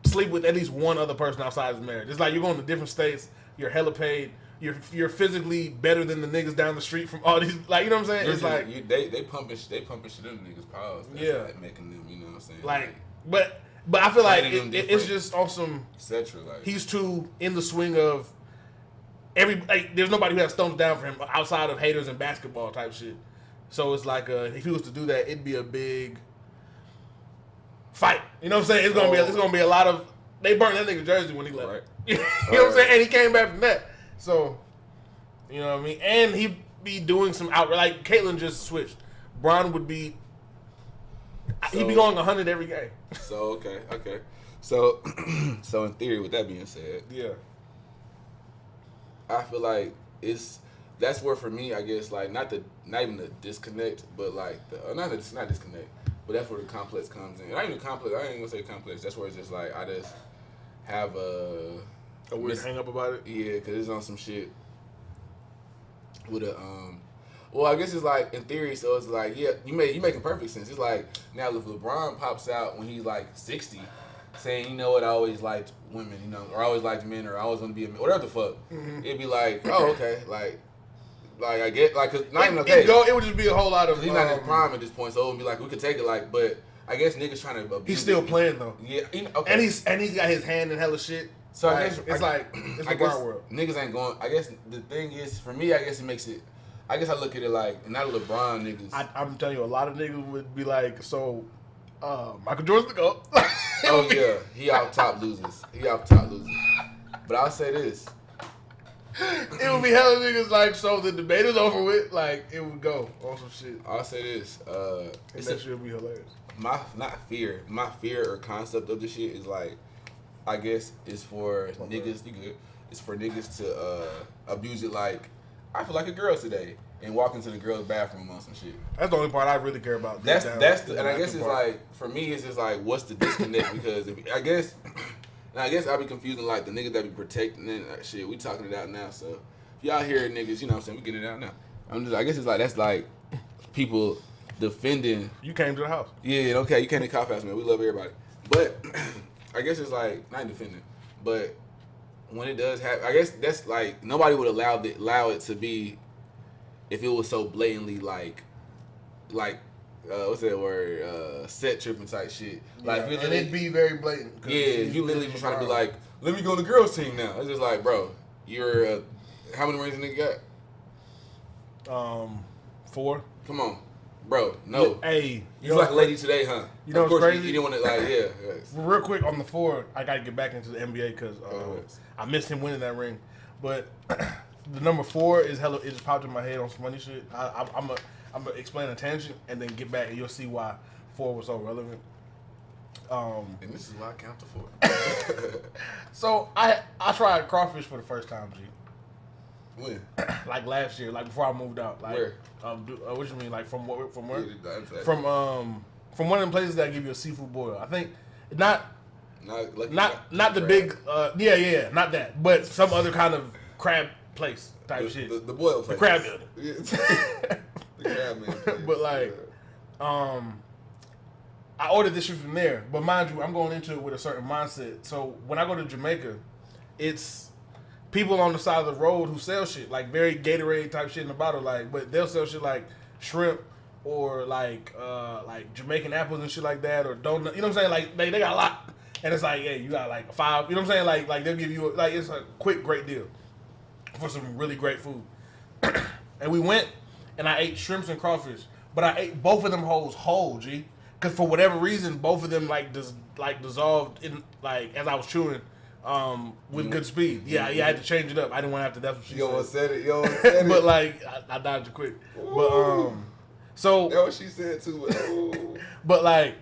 sleep with at least one other person outside his marriage. It's like you're going to different states, you're hella paid, you're physically better than the niggas down the street from all these, like, you know what I'm saying? It's like they pumping shit in the niggas' paws. That's like making them, you know what I'm saying? Like, but I feel like it's just on some, etc. Like, he's too in the swing of there's nobody who has thumbs down for him outside of haters and basketball type shit. So it's like if he was to do that, it'd be a big fight. You know what I'm saying? It's gonna be a lot of, they burned that nigga jersey when he left. Right. You know what I'm saying? And he came back from that. So, you know what I mean? And he'd be doing some like Caitlyn just switched. Bron would be, he'd be going 100 every game. So okay. So in theory, with that being said, Yeah. I feel like that's where, for me, I guess, like, not even the disconnect, but like not disconnect, but that's where the complex comes in. And I ain't gonna say complex. That's where it's just like I just have a weird hang up about it. Yeah, because it's on some shit with a well, I guess it's like, in theory, so it's like, yeah, you making perfect sense. It's like, now if LeBron pops out when he's like 60, saying, you know what, I always liked women, you know, or I always liked men, or I always want to be a man, whatever the fuck, it'd be like, oh, okay, like I get, like, cause not even okay. It would just be a whole lot of. He's not in his prime at this point, so it would be like, we could take it, like, but I guess niggas trying to abuse. He's still playing though. Yeah, okay. And he's got his hand in hella shit. So like, I guess it's the I guess bar world. Niggas ain't going. I guess the thing is, for me, I guess it makes it. I guess I look at it like, not a LeBron niggas. I'm telling you, a lot of niggas would be like, so Michael Jordan's the GOAT. Oh yeah, he out top losers. But I'll say this. It would be hella niggas like, so the debate is over with. Like, it would go on some shit. I'll say this. And that shit would be hilarious. My fear or concept of this shit is like, I guess it's for niggas. You good? It's for niggas to abuse it like I feel like a girl today, and walk into the girls' bathroom on some shit. That's the only part I really care about. And I guess it's like, for me, it's just like, what's the disconnect? Because I guess I'll be confusing like the niggas that be protecting and shit. We talking it out now, so if y'all hear niggas, you know what I'm saying, we getting it out now. I guess it's like that's like people defending. You came to the house. Yeah, okay, you came to Coughouse, man. We love everybody, but I guess it's like not defending, but when it does happen, I guess that's like nobody would allow it to be if it was so blatantly like what's that word? Set tripping type shit. Like, and it'd be very blatant. Yeah, you literally be trying to be like, let me go on the girls' team now. It's just like, bro, you're how many rings a nigga got? 4. Come on, bro. No. Hey, you like a lady today, huh? You know what's crazy? You didn't want to like, yeah. Yes. Real quick on the 4, I gotta get back into the NBA because I missed him winning that ring. But the number 4 is hella. It just popped in my head on some funny shit. I'm gonna explain a tangent and then get back, and you'll see why 4 was so relevant. And this is why I count to 4. So I tried crawfish for the first time, G. When? Like last year, like before I moved out. Like, where? What you mean? Like from where? Yeah, from one of them places that give you a seafood boil. I think not the big. Yeah, not that, but some other kind of crab place type shit. The boil place. The crab building. Yeah. The crab man. But like, I ordered this shit from there. But mind you, I'm going into it with a certain mindset. So when I go to Jamaica, it's people on the side of the road who sell shit, like very Gatorade type shit in the bottle, like, but they'll sell shit like shrimp or like Jamaican apples and shit like that, or donut. You know what I'm saying? Like they got a lot, and it's like, yeah, you got like 5. You know what I'm saying? Like they'll give you like it's a quick, great deal for some really great food. And we went, and I ate shrimps and crawfish, but I ate both of them hoes whole, G, because for whatever reason, both of them dissolved in like as I was chewing. With good speed. Yeah, I had to change it up. I didn't want to have to. That's what she said. You almost said it. But like, I dodged it quick. Ooh. But so that's what she said too. Ooh. But like,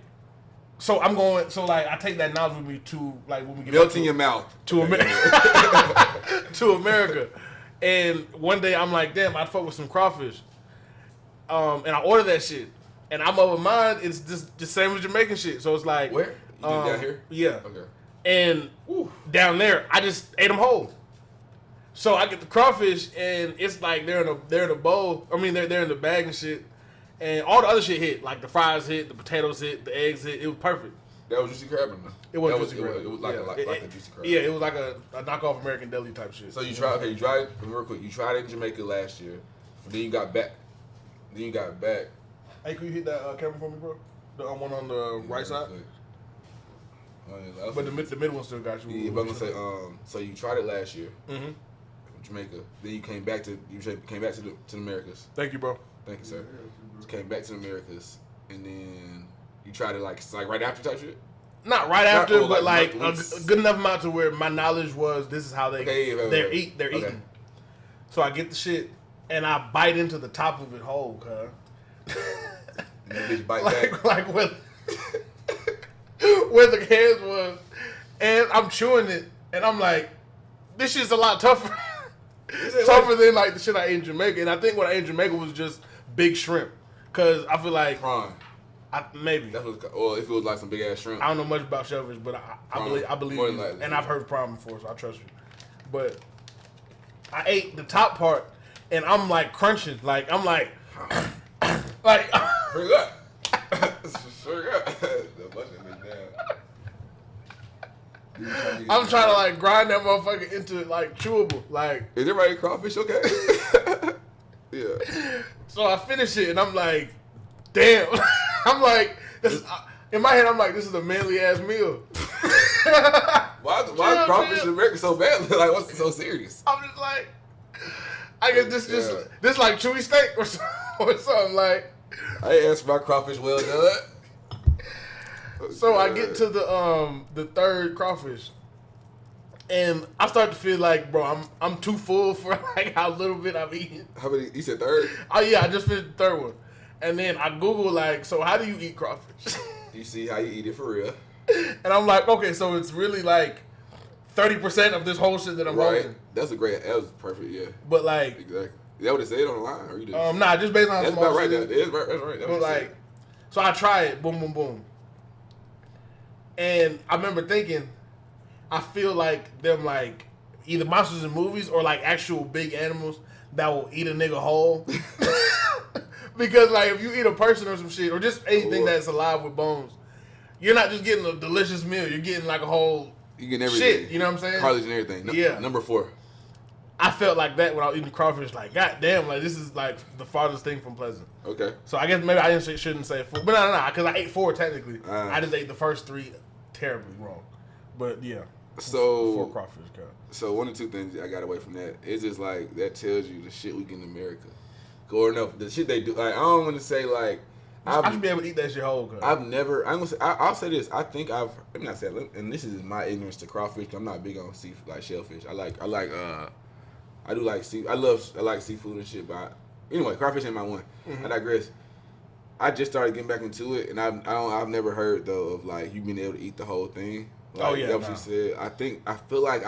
so I'm going. So like, I take that knowledge with me to like when we get melt in your mouth to America. To America, and one day I'm like, damn, I'd fuck with some crawfish. And I order that shit, and I'm of a mind. It's just the same as Jamaican shit. So it's like, where you down here? Yeah. Okay. And down there, I just ate them whole. So I get the crawfish, and it's like they're in a bowl. I mean, they're in the bag and shit, and all the other shit hit. Like the fries hit, the potatoes hit, the eggs hit. It was perfect. That was juicy crab, man. It was juicy crab. It was like a juicy crab. Yeah, it was like a knockoff American deli type shit. So you tried it real quick. You tried it in Jamaica last year. Then you got back. Hey, can you hit that camera for me, bro? The one on the right side. But the middle one still got you. Yeah, but I'm gonna say, so you tried it last year, mm-hmm. Jamaica. Then you came back to the Americas. Thank you, bro. Thank you, sir. You came back to the Americas, and then you tried it like right after type shit. Not right after, but like a good enough amount to where my knowledge was this is how they're eating. So I get the shit and I bite into the top of it whole, cuz. And the bitch bite back. Like where the hands was, and I'm chewing it, and I'm like, this shit's a lot tougher. Tougher than like the shit I ate in Jamaica. And I think what I ate in Jamaica was just big shrimp, cause I feel like prawn. Maybe. That's what, or if it was like some big ass shrimp. I don't know much about shellfish, but I believe you. Likely. And I've heard prawn before, so I trust you. But I ate the top part, and I'm like crunching, like I'm like, like. Pretty good. Pretty good. I'm trying to like grind that motherfucker into like chewable. Like, is everybody crawfish okay? Yeah. So I finish it and I'm like, damn. I'm like, in my head I'm like, this is a manly ass meal. Why crawfish in America so bad? Like, what's so serious? I'm just like, I guess this like chewy steak or something like. I ain't asked for my crawfish well done. So I get to the third crawfish, and I start to feel like, bro, I'm too full for like how little bit I've eaten. How many? You said third? Oh yeah, I just finished the third one, and then I Google like, so how do you eat crawfish? You see how you eat it for real. And I'm like, okay, so it's really like 30% of this whole shit that I'm rolling. That was perfect, yeah. But like, exactly. Is that what it said on the line? Or you just, Nah, just based on that's small about right. shit. That's right. That's But like, so I try it, boom, boom, boom. And I remember thinking, I feel like them like either monsters in movies or like actual big animals that will eat a nigga whole. Because like if you eat a person or some shit or just anything that's alive with bones, you're not just getting a delicious meal. You're getting like a whole you getting everything. shit. You know what I'm saying? Cartilage and everything. Yeah. Number 4. I felt like that when I was eating crawfish. Like, god damn, like this is like the farthest thing from pleasant. Okay. So I guess maybe I shouldn't say 4, but no, because I ate 4 technically. I just ate the first 3 terribly wrong. But yeah. So 4 crawfish. God. So one or two things I got away from that. It's just like that tells you the shit we get in America. Or no, the shit they do. Like I don't want to say like I should be able to eat that shit whole. Cause. I've never. I'll say this. I think I've. Let me not say it. And this is my ignorance to crawfish. I'm not big on like shellfish. I do like I like seafood and shit. But anyway, crawfish ain't my one. Mm-hmm. I digress. I just started getting back into it, and I've never heard though of like you being able to eat the whole thing. Like, that's what she said. I feel like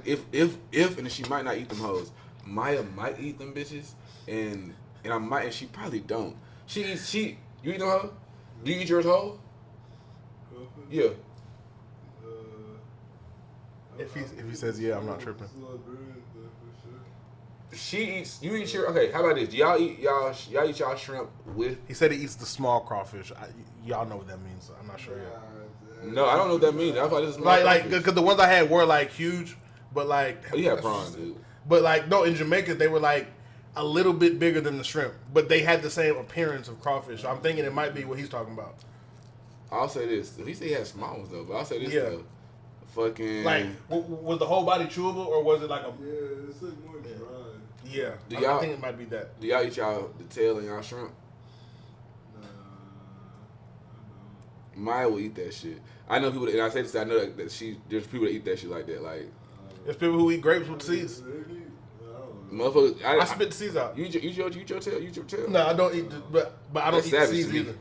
if and she might not eat them hoes. Maya might eat them bitches, and I might, and she probably don't. You eat them hoe? Do you eat yours whole? Yeah. If he says yeah, I'm not tripping. You eat your, okay, how about this? Do y'all eat y'all shrimp with? He said he eats the small crawfish. Y'all know what that means. I'm not sure yet. No, I don't know what that means. I thought this is like because the ones I had were like huge, but like you had prawns, dude. But like no, in Jamaica they were like a little bit bigger than the shrimp, but they had the same appearance of crawfish. So I'm thinking it might be what he's talking about. I'll say this. He said he had small ones though, but I'll say this though. Fucking like was the whole body chewable or was it like a? Yeah, it's like more dry. Yeah, I think it might be that. Do y'all eat the tail in y'all shrimp? Maya will eat that shit. I know people, and I say this. I know that there's people that eat that shit like that. Like there's people who eat grapes with seeds. Motherfucker, I spit the seeds out. You eat your tail. No, I don't eat. But I don't eat the seeds either.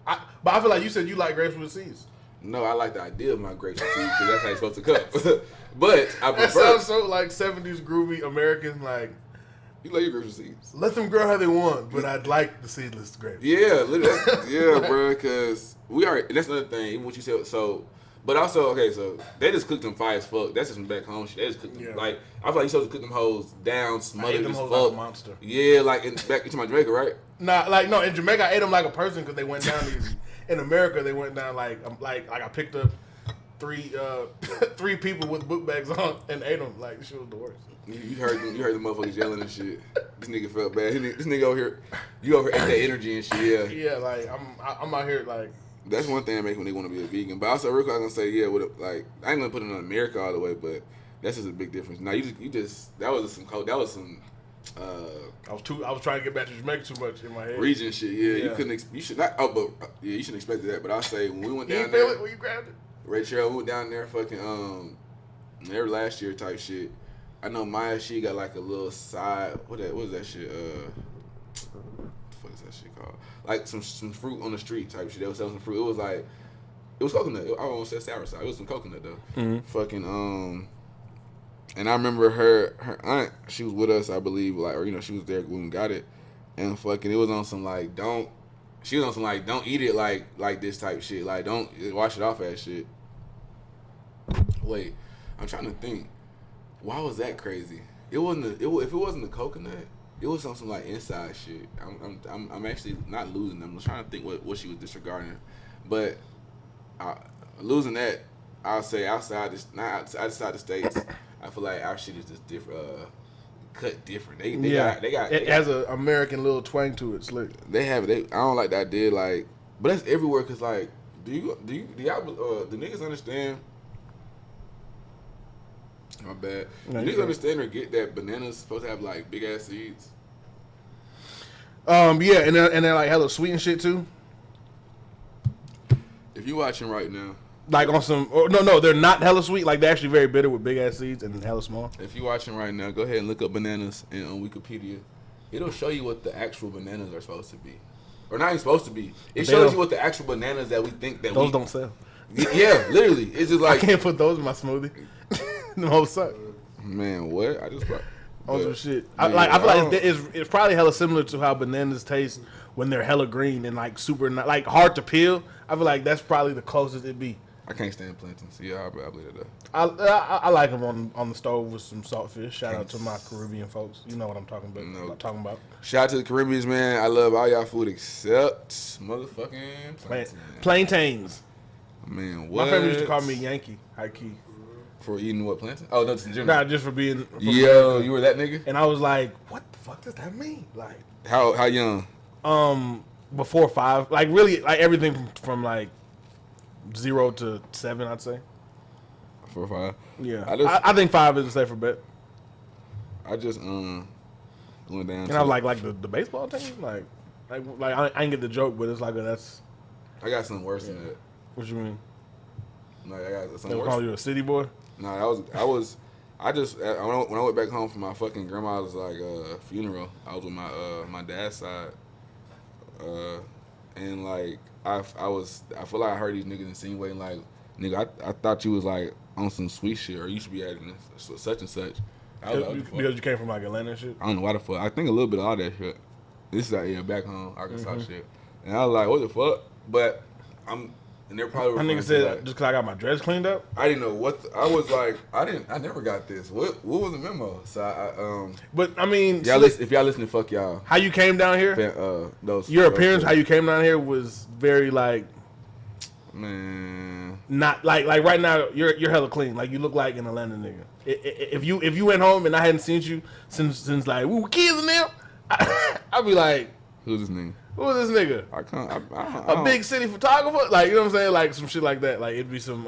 But I feel like you said you like grapes with seeds. No, I like the idea of my grapes with seeds because that's how you're supposed to cook. But I prefer. That sounds so like 70s groovy American like. You like your grapes with seeds. Let them grow how they want, but I'd like the seedless grapes. Yeah, yeah, bro. Because we are. And that's another thing. Even what you said. So, but also, okay. So they just cooked them fire as fuck. That's just some back home shit. They just cooked them. Yeah. Like I feel like you supposed to cook them hoes down, smothered as fuck. Like a monster. Yeah, like back into my Jamaica, right? Nah, like no. In Jamaica, I ate them like a person because they went down easy. In America, they went down like I picked up three people with book bags on and ate them. Like this shit was the worst. You heard the motherfuckers yelling and shit. This nigga felt bad. This nigga over here, you over here ate that energy and shit. Yeah. Yeah, like I'm out here like. That's one thing that makes when they want to be a vegan. But also, real quick, I was gonna say I ain't gonna put it on America all the way, but that's just a big difference. Now you just that was some. I was trying to get back to Jamaica too much in my head. Region shit, yeah. You should not. Oh, but you shouldn't expect that. But I'll say when we went down you there, feel it when you grabbed it. Rachel, we went down there, fucking every last year type shit. I know Maya, she got like a little side. What is that shit? What the fuck is that shit called? Like some fruit on the street type shit. They was selling some fruit. It was coconut. I almost said sour side. It was some coconut though. Mm-hmm. Fucking and I remember her aunt. She was with us, I believe. Like, or she was there when we got it. And fucking, it was on some like don't. She was on some like don't eat it like this type shit. Like don't wash it off ass shit. Wait, I'm trying to think. Why was that crazy? It wasn't. If it wasn't the coconut, it was some like inside shit. I'm actually not losing. I'm trying to think what she was disregarding, but losing that, I'll say outside the states, I feel like our shit is just different. Cut different. They got. It has an American little twang to it. Slick. They have it. I don't like that idea. Like, but that's everywhere. Cause like, do y'all the niggas understand? My bad. Do niggas understand or get that bananas supposed to have like big ass seeds? Yeah, and they're like hella sweet and shit too. If you watching right now, like on some, no, they're not hella sweet. Like they're actually very bitter with big ass seeds and hella small. If you watching right now, go ahead and look up bananas on Wikipedia. It'll show you what the actual bananas are supposed to be, or not even supposed to be. It shows you what the actual bananas that we think that those don't sell. Yeah, literally, it's just like I can't put those in my smoothie. The whole suck. Man, what? I just brought. on some shit. I feel like it's probably hella similar to how bananas taste when they're hella green and like super like hard to peel. I feel like that's probably the closest it'd be. I can't stand plantains. Yeah, I believe it. I like them on the stove with some saltfish. Shout out to my Caribbean folks. You know what I'm talking about. No. Talking about. Shout out to the Caribbeans, man. I love all y'all food except motherfucking Plantains. Man, what? My family used to call me Yankee, high key. For eating what, plantain? Oh, no, just in general. Nah, just for being. Yo, you were that nigga? And I was like, what the fuck does that mean? Like, how young? Before 5, like really, like everything from like 0 to 7, I'd say. 4 or 5. Yeah, I think 5 is a safer bet. I just went down. And I was like the baseball team, like I ain't get the joke, but it's like that's. I got something worse than that. What you mean? No, I got something They worse. call you a city boy? No, when I went back home from my fucking grandma's like funeral, I was with my dad's side, and like I feel like I heard these niggas insinuating like, nigga, I thought you was like on some sweet shit or you should be adding this, such and such. I was like, what the fuck? Because you came from like Atlanta and shit. I don't know why the fuck. I think a little bit of all that shit. This is back home Arkansas shit, and I was like, what the fuck? But and they're probably. My nigga said just because I got my dreads cleaned up. I didn't know what I was like. I never got this. What was the memo? So But I mean, if y'all listen, fuck y'all. How you came down here? Your appearance, how you came down here was very like. Man. Not like right now you're hella clean. Like you look like an Atlanta nigga. If you went home and I hadn't seen you since like we were kids and them, I'd be like, who's this nigga? Who is this nigga? I can't. A big city photographer? Like, you know what I'm saying? Like, some shit like that. Like, it'd be some,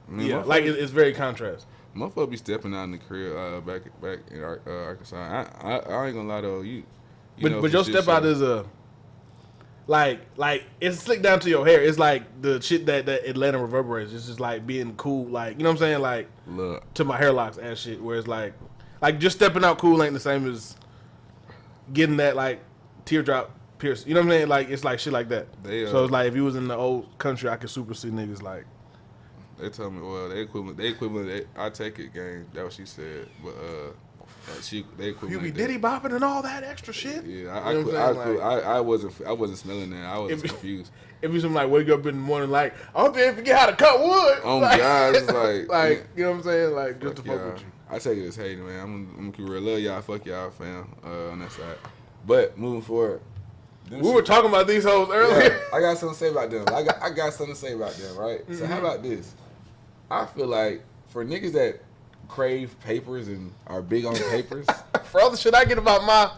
like, it's very contrast. Motherfucker be stepping out in the crib back in Arkansas. I ain't gonna lie, though. But your step out is like, it's slick down to your hair. It's like the shit that Atlanta reverberates. It's just, like, being cool. Like, you know what I'm saying? Like, look. To my hair locks and shit. Where it's like, just stepping out cool ain't the same as getting that, like, teardrop pierce. You know what I'm saying? Like, it's like shit like that. So it's like if you was in the old country, I could super see niggas like. They told me, well, they equivalent. I take it, gang. That what she said, but they equivalent. You be diddy bopping and all that extra shit. Yeah, I wasn't smelling that. I was confused. If you some like wake up in the morning like, I hope they forget how to cut wood. Oh my God, it's like like you know what I'm saying? Like just to fuck with you. I take it as hating, man. I'm gonna keep real. Love y'all, fuck y'all, fam. On that side. But moving forward, we were talking about these hoes earlier. Yeah, I got something to say about them. I got something to say about them, right? Mm-hmm. So how about this? I feel like for niggas that crave papers and are big on papers, for all the shit I get about my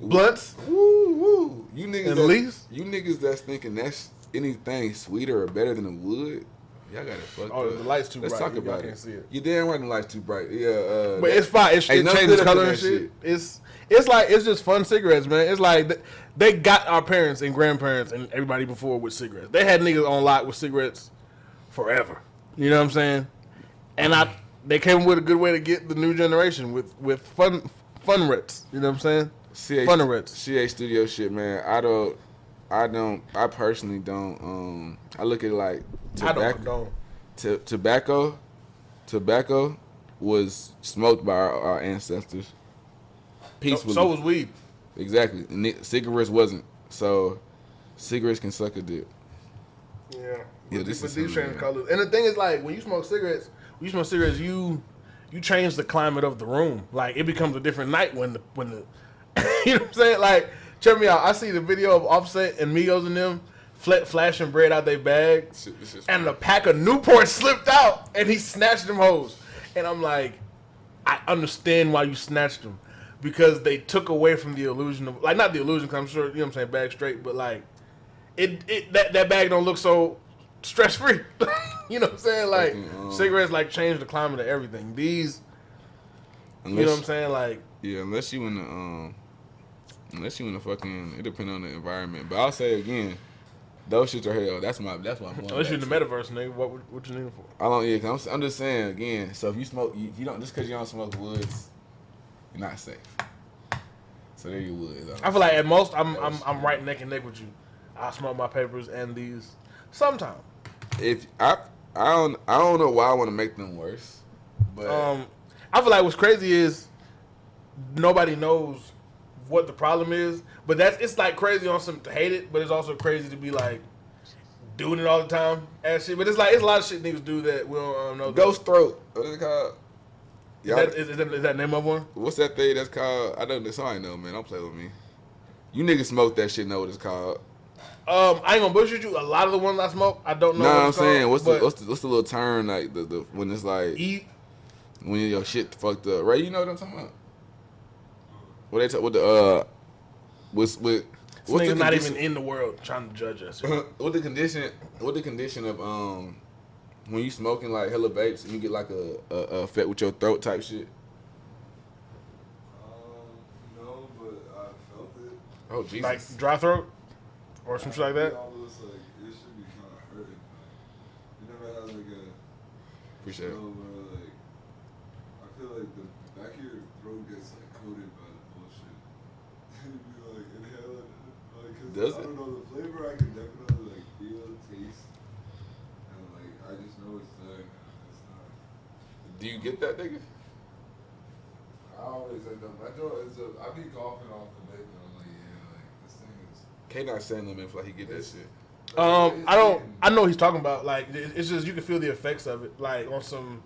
blunts, woo, you niggas that's thinking that's anything sweeter or better than the wood. Y'all got it fucked up. The light's too bright. Let's talk about it. Can't see it. You damn right the light's too bright. Yeah, but it's fine. It changes color and shit. It's like it's just fun cigarettes, man. It's like they got our parents and grandparents and everybody before with cigarettes. They had niggas on lock with cigarettes forever. You know what I'm saying? And they came with a good way to get the new generation with fun rets. You know what I'm saying? Fun rets. CA studio shit, man. I personally don't. I look at it like tobacco was smoked by our ancestors. Peacefully. So was weed. Exactly. And cigarettes wasn't. So cigarettes can suck a dick. Yeah. Yeah, this is these change colors. And the thing is, like, when you smoke cigarettes, you change the climate of the room. Like, it becomes a different night when the you know what I'm saying? Like, check me out. I see the video of Offset and Migos and them flashing bread out their bag, and a pack of Newport slipped out, and he snatched them hoes. And I'm like, I understand why you snatched them. Because they took away from the illusion of, like, not the illusion, because I'm sure, you know what I'm saying, bag straight, but, like, that bag don't look so stress-free. You know what I'm saying? Like, cigarettes, like, change the climate of everything. These, you know what I'm saying? Like, yeah, unless you in the fucking, it depends on the environment. But I'll say again, those shits are hell. That's what I'm going. Unless you're in the metaverse, nigga, what you need it for? I don't. Yeah, cause I'm just saying again. So if you smoke, if you don't, just because you don't smoke woods, you're not safe. So there you would. I feel like at most I'm right neck and neck with you. I smoke my papers and these sometimes. If I don't know why I want to make them worse, but I feel like what's crazy is nobody knows what the problem is. But it's like crazy on some to hate it, but it's also crazy to be like doing it all the time and shit. But it's a lot of shit niggas do that we don't know. Ghost throat. What is it called? Is that the name of one? What's that thing that's called? I don't know. Somebody know, man. Don't play with me. You niggas smoke that shit. Know what it's called? I ain't gonna bullshit you. A lot of the ones I smoke, I don't know. Nah, what it's I'm saying, called, what's the little term like the when it's like eat? When your shit fucked up, right? You know what I'm talking about? What they talk with the what's the nigga's not even in the world trying to judge us. What the condition of when you smoking like hella vapes and you get like a effect with your throat type shit? No, but I felt it. Oh Jesus! Like dry throat or some shit like that. Almost like it should be kind of hurting. Like, you never had like a Appreciate it. where like I feel like the back of your throat gets like coated by the bullshit. You be like inhaling it, like 'cause Does I it? don't know the flavor. I can definitely like feel, taste, and like I just know it's there. It's not. Do you get that, nigga? I always end up. I be coughing off the vape, and I'm like, yeah, like this thing is. K-Not saying them if like he get that shit. I know what he's talking about. Like it's just you can feel the effects of it. Like on some,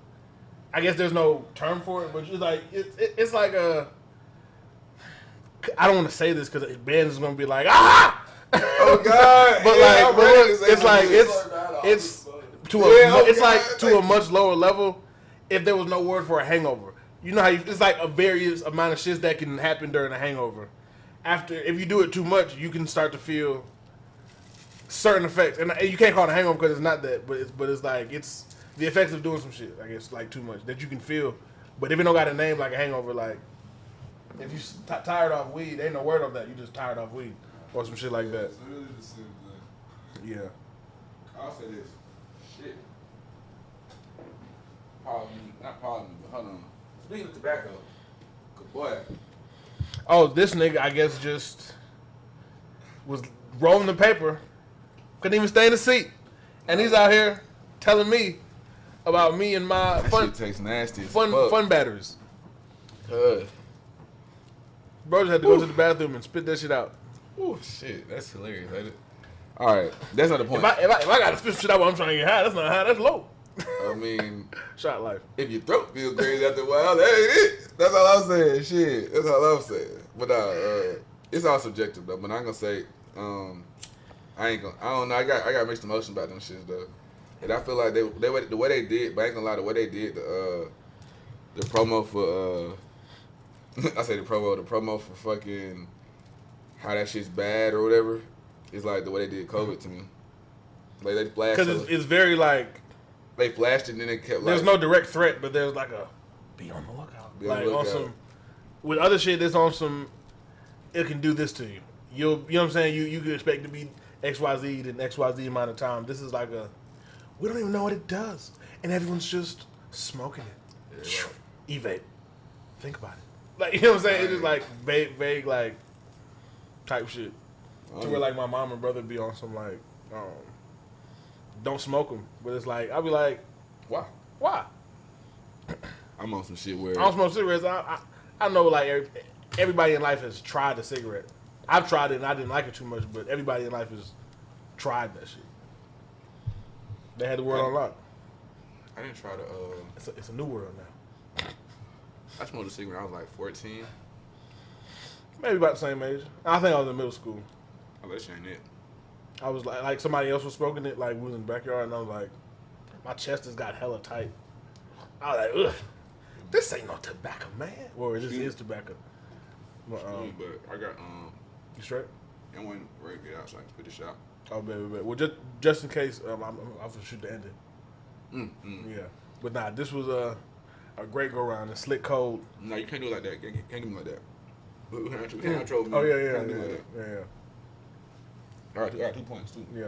I guess there's no term for it, but it's like it's like a. I don't want to say this because Ben is gonna be like ah. Oh God! But yeah, it's to a much lower level. If there was no word for a hangover, you know how it's like a various amount of shit that can happen during a hangover. If you do it too much, you can start to feel certain effects, and you can't call it a hangover because it's not that, but it's like it's the effects of doing some shit. I guess like too much that you can feel, but if it don't got a name like a hangover, like if you tired off weed, ain't no word of that. You just tired off weed or some shit like that. It's literally the same thing. Yeah. I'll say this. Shit. Not pardon me, but hold on. Speaking of tobacco, good boy. Oh, this nigga, I guess, just was rolling the paper. Couldn't even stay in the seat. And he's out here telling me about me and my That shit tastes nasty as fuck. fun batteries. Bro just had to go to the bathroom and spit that shit out. Oh shit, that's hilarious. All right, that's not the point. If I gotta spit some shit out while I'm trying to get high, that's not high, that's low. I mean, shot life. If your throat feels crazy after a while, that ain't it. That's all I'm saying. Shit, that's all I'm saying. But it's all subjective though. But I'm gonna say, I don't know. I got mixed emotions about them shits though. And I feel like the way they did, but I ain't gonna lie, the way they did the promo for I say the promo for fucking how that shit's bad or whatever. It's like the way they did COVID to me. Like they flashed because it's very like they flashed it and then it kept like there's no direct threat, but there's like a be on the lookout. On some with other shit that's on some it can do this to you. You know what I'm saying? You can expect to be XYZ in XYZ amount of time. This is like we don't even know what it does. And everyone's just smoking it. Yeah, right. E-vape. Think about it. Like, you know what I'm saying? It's just like vague like type shit. To where like my mom and brother be on some like don't smoke them. But it's like I'll be like, why? I'm on some shit where I don't smoke cigarettes. I know like everybody in life has tried a cigarette. I've tried it and I didn't like it too much, but everybody in life has tried that shit. They had the world on lock. I didn't try to. It's a new world now. I smoked a cigarette when I was like 14. Maybe about the same age. I think I was in middle school. Oh, that shit ain't it. I was like somebody else was smoking it, like we was in the backyard, and I was like, my chest has got hella tight. I was like, ugh, this ain't no tobacco, man. Or this is tobacco. But I got You straight? I went ready to get out so I can spit the shot. Oh, baby. Well, just in case, I'm gonna shoot the ending. Yeah, but nah, this was a great go round. A slick cold. No, you can't do it like that. Can't do me like that. We can't control me. Oh yeah. All right, I got 2 points too. Yeah.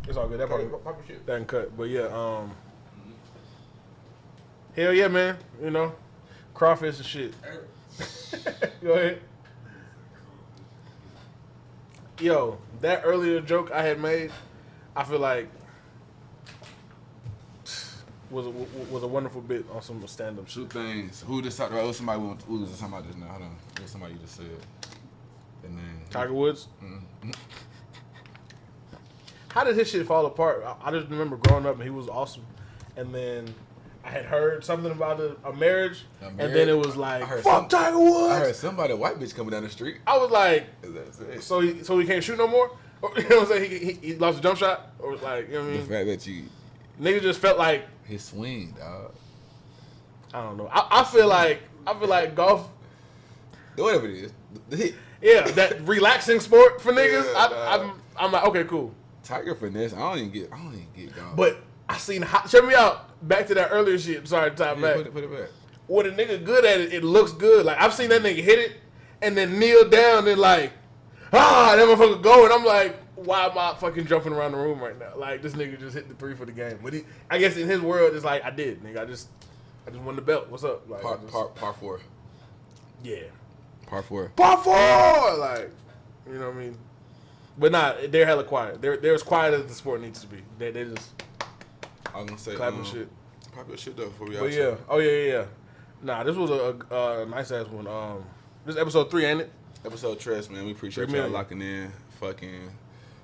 It's all good. That part pop your shit. doesn't cut. But yeah, hell yeah, man. You know, crawfish and shit. Go ahead. Yo, that earlier joke I had made, I feel like was a wonderful bit on some stand-up shit. Two things. Who just talked about? Somebody went to Uzi or somebody just now. Hold on. What somebody just said. And then Tiger Woods. Mm-hmm. How did his shit fall apart? I just remember growing up and he was awesome, and then I had heard something about a marriage, and then it was like, fuck Tiger Woods. I heard somebody, a white bitch coming down the street. I was like, so he can't shoot no more? You know what I'm saying? He lost a jump shot? Or like, you know what I mean? The fact that you... Nigga just felt like... His swing, dog. I don't know. I feel like golf... Whatever it is. Yeah, that relaxing sport for niggas. Yeah, I'm like, okay, cool. Tiger finesse, I don't even get golf. But I seen, check me out. Back to that earlier shit. Sorry to time back. Put it back. When a nigga good at it, it looks good. Like, I've seen that nigga hit it and then kneel down and like, that motherfucker go. And I'm like, why am I fucking jumping around the room right now? Like, this nigga just hit the 3 for the game. But I guess in his world, it's like, I did, nigga. I just won the belt. What's up? Like, par 4. Yeah. Par 4. Par 4! Like, you know what I mean? But nah, they're hella quiet. They're as quiet as the sport needs to be. They just I was gonna say clapping shit. Pop your shit though before we But out. yeah. Oh yeah. Nah, this was a nice ass one. This is episode 3, ain't it? Episode Trust, man. We appreciate 3 y'all million. locking in. Fucking.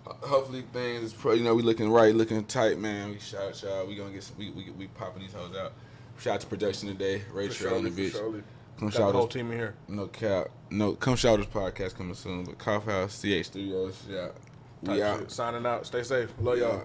Hopefully things is we looking right, looking tight, man. We shout out y'all. We gonna get some. We popping these hoes out. Shout out to production today. Ray Trail on the bitch. Come Got shout the whole us. team in here. No cap. No. Come shout us podcast coming soon. But Coughouse, CH Studios. Yeah. We Type out. shit. Signing out. Stay safe. Love y'all. Yeah.